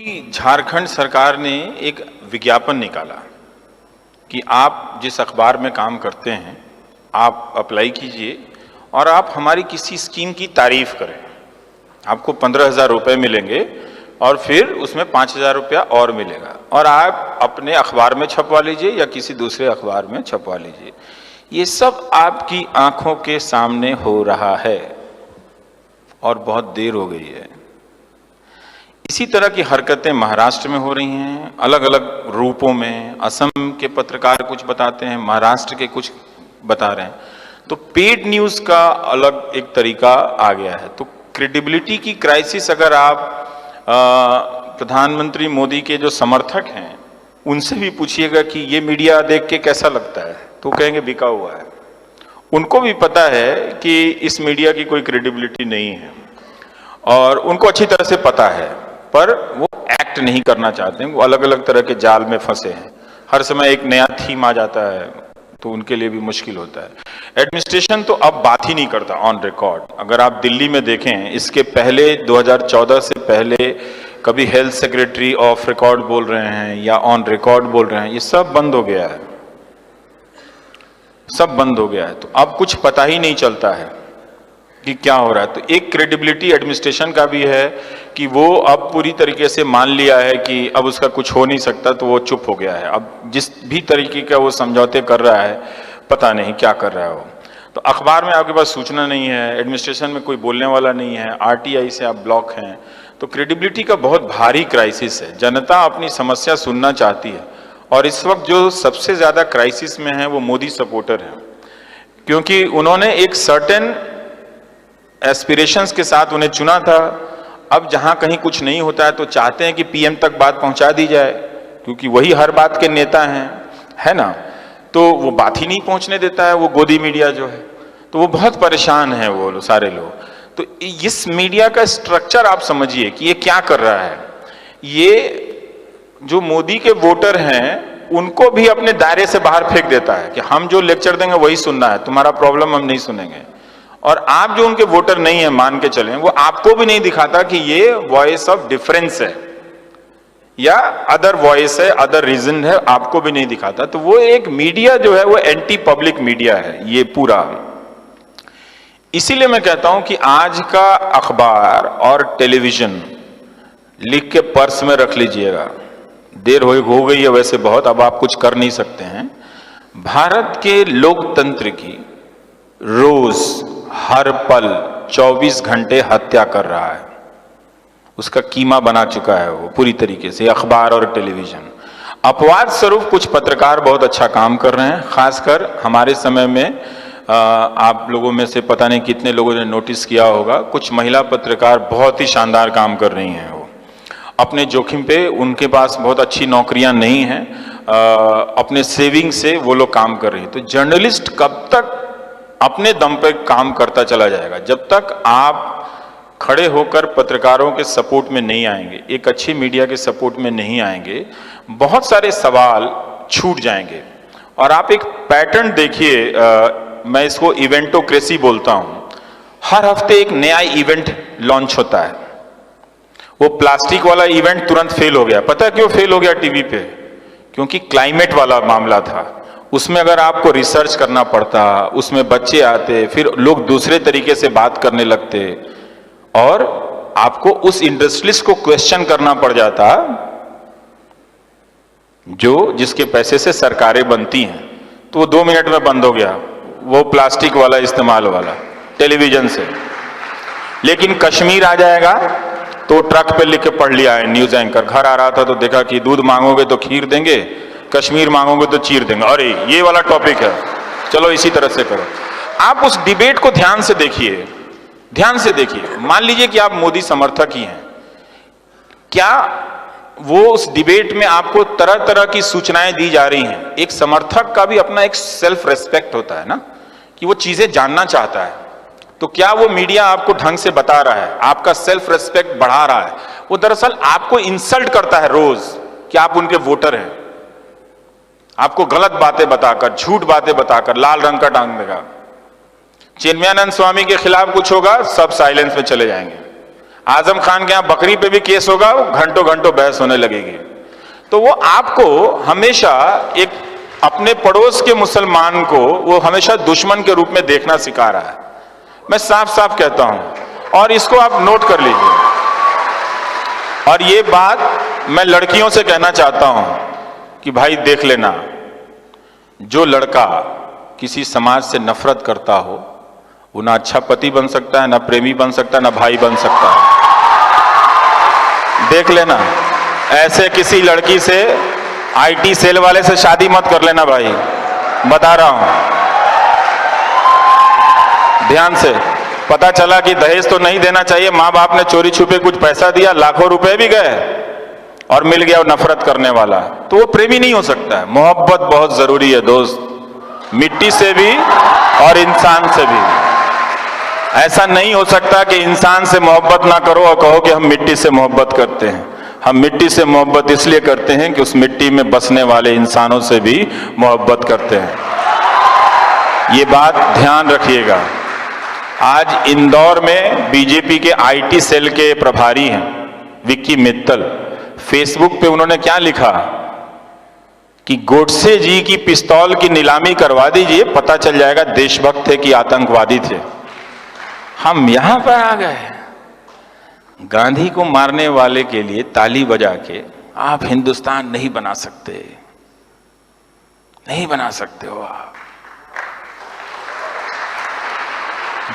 कि झारखंड सरकार ने एक विज्ञापन निकाला कि आप जिस अखबार में काम करते हैं आप अप्लाई कीजिए और आप हमारी किसी स्कीम की तारीफ करें। आपको 15,000 रुपये मिलेंगे और फिर उसमें 5,000 रुपया और मिलेगा और आप अपने अखबार में छपवा लीजिए या किसी दूसरे अखबार में छपवा लीजिए। ये सब आपकी आंखों के सामने हो रहा है और बहुत देर हो गई है। इसी तरह की हरकतें महाराष्ट्र में हो रही हैं, अलग अलग रूपों में। असम के पत्रकार कुछ बताते हैं, महाराष्ट्र के कुछ बता रहे हैं। तो पेड न्यूज़ का अलग एक तरीका आ गया है। तो क्रेडिबिलिटी की क्राइसिस अगर आप प्रधानमंत्री मोदी के जो समर्थक हैं उनसे भी पूछिएगा कि ये मीडिया देख के कैसा लगता है, तो कहेंगे बिका हुआ है। उनको भी पता है कि इस मीडिया की कोई क्रेडिबिलिटी नहीं है और उनको अच्छी तरह से पता है, पर वो एक्ट नहीं करना चाहते हैं। वो अलग अलग तरह के जाल में फंसे हैं। हर समय एक नया थीम आ जाता है तो उनके लिए भी मुश्किल होता है। एडमिनिस्ट्रेशन तो अब बात ही नहीं करता ऑन रिकॉर्ड। अगर आप दिल्ली में देखें, इसके पहले 2014 से पहले कभी हेल्थ सेक्रेटरी ऑफ रिकॉर्ड बोल रहे हैं या ऑन रिकॉर्ड बोल रहे हैं, ये सब बंद हो गया है, सब बंद हो गया है। तो अब कुछ पता ही नहीं चलता है कि क्या हो रहा है। तो एक क्रेडिबिलिटी एडमिनिस्ट्रेशन का भी है कि वो अब पूरी तरीके से मान लिया है कि अब उसका कुछ हो नहीं सकता, तो वो चुप हो गया है। अब जिस भी तरीके का वो समझौते कर रहा है, पता नहीं क्या कर रहा है वो। तो अखबार में आपके पास सूचना नहीं है, एडमिनिस्ट्रेशन में कोई बोलने वाला नहीं है, आरटीआई से आप ब्लॉक हैं, तो क्रेडिबिलिटी का बहुत भारी क्राइसिस है। जनता अपनी समस्या सुनना चाहती है और इस वक्त जो सबसे ज्यादा क्राइसिस में है वो मोदी सपोर्टर हैं, क्योंकि उन्होंने एक सर्टेन एस्पिरेशंस के साथ उन्हें चुना था। अब जहां कहीं कुछ नहीं होता है तो चाहते हैं कि पीएम तक बात पहुंचा दी जाए, क्योंकि वही हर बात के नेता हैं, है ना। तो वो बात ही नहीं पहुंचने देता है वो गोदी मीडिया जो है, तो वो बहुत परेशान है वो सारे लोग। तो इस मीडिया का स्ट्रक्चर आप समझिए कि ये क्या कर रहा है। ये जो मोदी के वोटर हैं उनको भी अपने दायरे से बाहर फेंक देता है कि हम जो लेक्चर देंगे वही सुनना है, तुम्हारा प्रॉब्लम हम नहीं सुनेंगे। और आप जो उनके वोटर नहीं है मान के चलें, वो आपको भी नहीं दिखाता कि ये वॉइस ऑफ डिफरेंस है या अदर वॉइस है, अदर रीजन है, आपको भी नहीं दिखाता। तो वो एक मीडिया जो है वो एंटी पब्लिक मीडिया है ये पूरा। इसीलिए मैं कहता हूं कि आज का अखबार और टेलीविजन लिख के पर्स में रख लीजिएगा। देर हो गई है वैसे बहुत, अब आप कुछ कर नहीं सकते हैं। भारत के लोकतंत्र की रोज हर पल 24 घंटे हत्या कर रहा है, उसका कीमा बना चुका है वो पूरी तरीके से अखबार और टेलीविजन। अपवाद स्वरूप कुछ पत्रकार बहुत अच्छा काम कर रहे हैं, खासकर हमारे समय में आप लोगों में से पता नहीं कितने लोगों ने नोटिस किया होगा, कुछ महिला पत्रकार बहुत ही शानदार काम कर रही हैं। वो अपने जोखिम पे, उनके पास बहुत अच्छी नौकरियां नहीं हैं, अपने सेविंग से वो लोग काम कर रही हैं। तो जर्नलिस्ट कब तक अपने दम पे काम करता चला जाएगा जब तक आप खड़े होकर पत्रकारों के सपोर्ट में नहीं आएंगे, एक अच्छी मीडिया के सपोर्ट में नहीं आएंगे, बहुत सारे सवाल छूट जाएंगे। और आप एक पैटर्न देखिए, मैं इसको इवेंटोक्रेसी बोलता हूं। हर हफ्ते एक नया इवेंट लॉन्च होता है। वो प्लास्टिक वाला इवेंट तुरंत फेल हो गया। पता है क्यों फेल हो गया टीवी पे? क्योंकि क्लाइमेट वाला मामला था। उसमें अगर आपको रिसर्च करना पड़ता, उसमें बच्चे आते, फिर लोग दूसरे तरीके से बात करने लगते और आपको उस इंडस्ट्रियलिस्ट को क्वेश्चन करना पड़ जाता जो जिसके पैसे से सरकारें बनती हैं। तो वो 2 मिनट में बंद हो गया, वो प्लास्टिक वाला इस्तेमाल वाला टेलीविजन से। लेकिन कश्मीर आ जाएगा तो ट्रक पे लिख के पढ़ लिया है न्यूज एंकर। घर आ रहा था तो देखा कि दूध मांगोगे तो खीर देंगे, कश्मीर मांगोगे तो चीर देंगे। अरे ये वाला टॉपिक है, चलो इसी तरह से करो। आप उस डिबेट को ध्यान से देखिए, ध्यान से देखिए। मान लीजिए कि आप मोदी समर्थक ही हैं, क्या वो उस डिबेट में आपको तरह तरह की सूचनाएं दी जा रही हैं? एक समर्थक का भी अपना एक सेल्फ रेस्पेक्ट होता है ना, कि वो चीजें जानना चाहता है। तो क्या वो मीडिया आपको ढंग से बता रहा है, आपका सेल्फ रेस्पेक्ट बढ़ा रहा है? वो दरअसल आपको इंसल्ट करता है रोज कि आप उनके वोटर हैं। आपको गलत बातें बताकर, झूठ बातें बताकर लाल रंग का टांग देगा। चिन्मयानंद स्वामी के खिलाफ कुछ होगा, सब साइलेंस में चले जाएंगे। आजम खान के यहां बकरी पे भी केस होगा, घंटों घंटों बहस होने लगेगी। तो वो आपको हमेशा एक अपने पड़ोस के मुसलमान को वो हमेशा दुश्मन के रूप में देखना सिखा रहा है। मैं साफ साफ कहता हूं और इसको आप नोट कर लीजिए। और ये बात मैं लड़कियों से कहना चाहता हूं कि भाई देख लेना, जो लड़का किसी समाज से नफरत करता हो वो ना अच्छा पति बन सकता है, ना प्रेमी बन सकता है, ना भाई बन सकता है। देख लेना, ऐसे किसी लड़की से, आईटी सेल वाले से शादी मत कर लेना भाई, बता रहा हूं ध्यान से। पता चला कि दहेज तो नहीं देना चाहिए, मां बाप ने चोरी छुपे कुछ पैसा दिया, लाखों रुपए भी गए और मिल गया वो नफरत करने वाला, तो वो प्रेमी नहीं हो सकता है। मोहब्बत बहुत जरूरी है दोस्त, मिट्टी से भी और इंसान से भी। ऐसा नहीं हो सकता कि इंसान से मोहब्बत ना करो और कहो कि हम मिट्टी से मोहब्बत करते हैं। हम मिट्टी से मोहब्बत इसलिए करते हैं कि उस मिट्टी में बसने वाले इंसानों से भी मोहब्बत करते हैं। ये बात ध्यान रखिएगा। आज इंदौर में बीजेपी के आईटी सेल के प्रभारी हैं विक्की मित्तल, फेसबुक पे उन्होंने क्या लिखा कि गोडसे जी की पिस्तौल की नीलामी करवा दीजिए, पता चल जाएगा देशभक्त थे कि आतंकवादी थे। हम यहां पर आ गए, गांधी को मारने वाले के लिए ताली बजा के आप हिंदुस्तान नहीं बना सकते, नहीं बना सकते हो आप।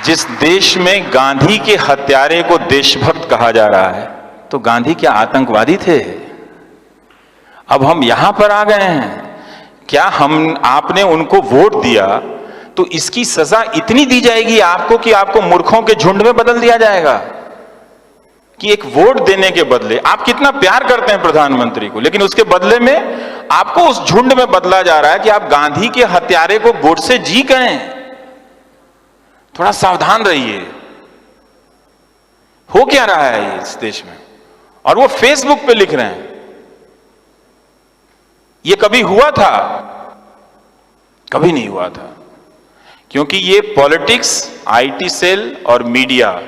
जिस देश में गांधी के हत्यारे को देशभक्त कहा जा रहा है, तो गांधी क्या आतंकवादी थे? अब हम यहां पर आ गए हैं, क्या आपने उनको वोट दिया तो इसकी सजा इतनी दी जाएगी आपको कि आपको मूर्खों के झुंड में बदल दिया जाएगा? कि एक वोट देने के बदले, आप कितना प्यार करते हैं प्रधानमंत्री को, लेकिन उसके बदले में आपको उस झुंड में बदला जा रहा है कि आप गांधी के हत्यारे को गोडसे जी कहें। थोड़ा सावधान रहिए, हो क्या रहा है इस देश में। और वो फेसबुक पे लिख रहे हैं, ये कभी हुआ था? कभी नहीं हुआ था, क्योंकि ये पॉलिटिक्स, आईटी सेल और मीडिया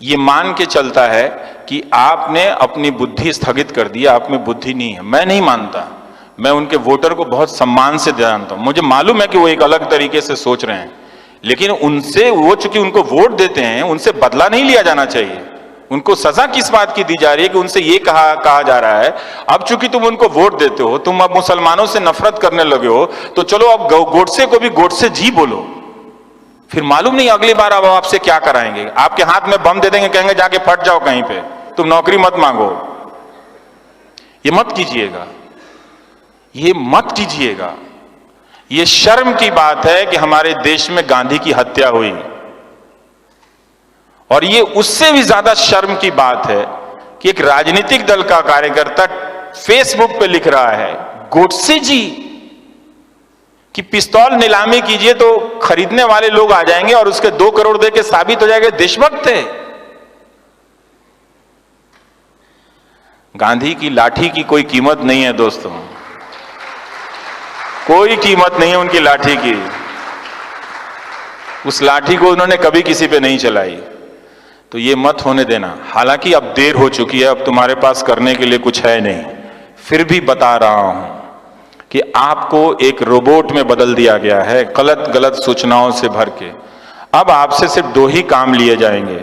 ये मान के चलता है कि आपने अपनी बुद्धि स्थगित कर दी, आप में बुद्धि नहीं है। मैं नहीं मानता, मैं उनके वोटर को बहुत सम्मान से जानता हूं, मुझे मालूम है कि वो एक अलग तरीके से सोच रहे हैं, लेकिन उनसे, वो चूंकि उनको वोट देते हैं, उनसे बदला नहीं लिया जाना चाहिए। उनको सजा किस बात की दी जा रही है कि उनसे ये कहा जा रहा है, अब चूंकि तुम उनको वोट देते हो, तुम अब मुसलमानों से नफरत करने लगे हो, तो चलो अब गोडसे को भी गोडसे जी बोलो। फिर मालूम नहीं अगली बार अब आपसे क्या कराएंगे, आपके हाथ में बम दे देंगे, कहेंगे जाके फट जाओ कहीं पे, तुम नौकरी मत मांगो। ये मत कीजिएगा, ये मत कीजिएगा। ये शर्म की बात है कि हमारे देश में गांधी की हत्या हुई, और ये उससे भी ज्यादा शर्म की बात है कि एक राजनीतिक दल का कार्यकर्ता फेसबुक पे लिख रहा है गोडसे जी कि पिस्तौल नीलामी कीजिए तो खरीदने वाले लोग आ जाएंगे और उसके 2 करोड़ दे के साबित हो जाएगा देशभक्त थे। गांधी की लाठी की कोई कीमत नहीं है दोस्तों, कोई कीमत नहीं है उनकी लाठी की। उस लाठी को उन्होंने कभी किसी पे नहीं चलाई, तो ये मत होने देना। हालांकि अब देर हो चुकी है, अब तुम्हारे पास करने के लिए कुछ है नहीं, फिर भी बता रहा हूं कि आपको एक रोबोट में बदल दिया गया है, गलत गलत सूचनाओं से भर के। अब आपसे सिर्फ 2 ही काम लिए जाएंगे,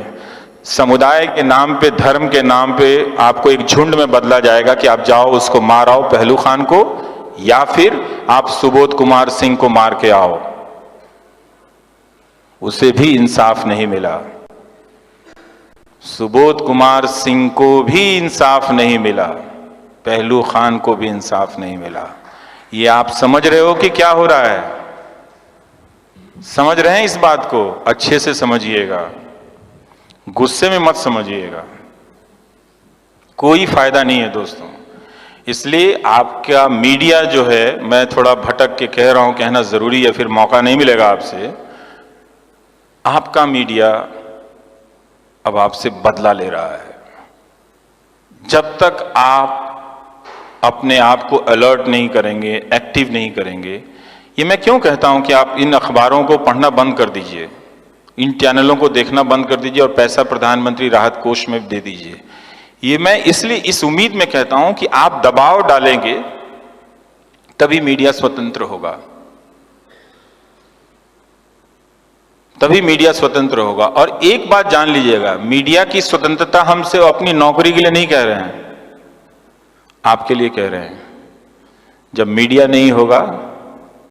समुदाय के नाम पे, धर्म के नाम पे आपको एक झुंड में बदला जाएगा कि आप जाओ उसको मार आओ पहलू खान को, या फिर आप सुबोध कुमार सिंह को मार के आओ। उसे भी इंसाफ नहीं मिला, सुबोध कुमार सिंह को भी इंसाफ नहीं मिला, पहलू खान को भी इंसाफ नहीं मिला। ये आप समझ रहे हो कि क्या हो रहा है? समझ रहे हैं इस बात को? अच्छे से समझिएगा, गुस्से में मत समझिएगा, कोई फायदा नहीं है दोस्तों। इसलिए आपका मीडिया जो है, मैं थोड़ा भटक के कह रहा हूं, कहना जरूरी है, फिर मौका नहीं मिलेगा आपसे। आपका मीडिया अब आपसे बदला ले रहा है। जब तक आप अपने आप को अलर्ट नहीं करेंगे, एक्टिव नहीं करेंगे, ये मैं क्यों कहता हूं कि आप इन अखबारों को पढ़ना बंद कर दीजिए, इन चैनलों को देखना बंद कर दीजिए और पैसा प्रधानमंत्री राहत कोष में दे दीजिए। ये मैं इसलिए इस उम्मीद में कहता हूं कि आप दबाव डालेंगे तभी मीडिया स्वतंत्र होगा, तभी मीडिया स्वतंत्र होगा। और एक बात जान लीजिएगा, मीडिया की स्वतंत्रता हम सिर्फ अपनी नौकरी के लिए नहीं कह रहे हैं, आपके लिए कह रहे हैं। जब मीडिया नहीं होगा